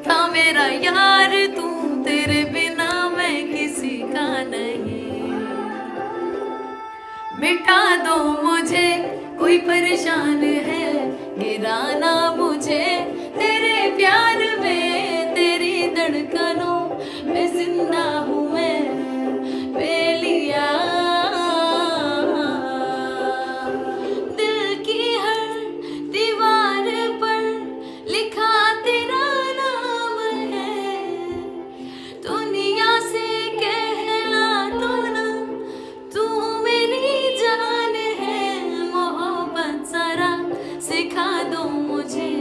था मेरा यार तू, तेरे बिना मैं किसी का नहीं। मिटा दो मुझे, कोई परेशान है, गिराना मुझे तेरे प्यार में, तेरी धड़कनों में जिंदा हूँ मैं बेलिया। दिल की हर दीवार पर लिखा तेरा नाम है, दुनिया से कहला तो ना तू मेरी जान है। मोहब्बत जरा सिखा दो मुझे,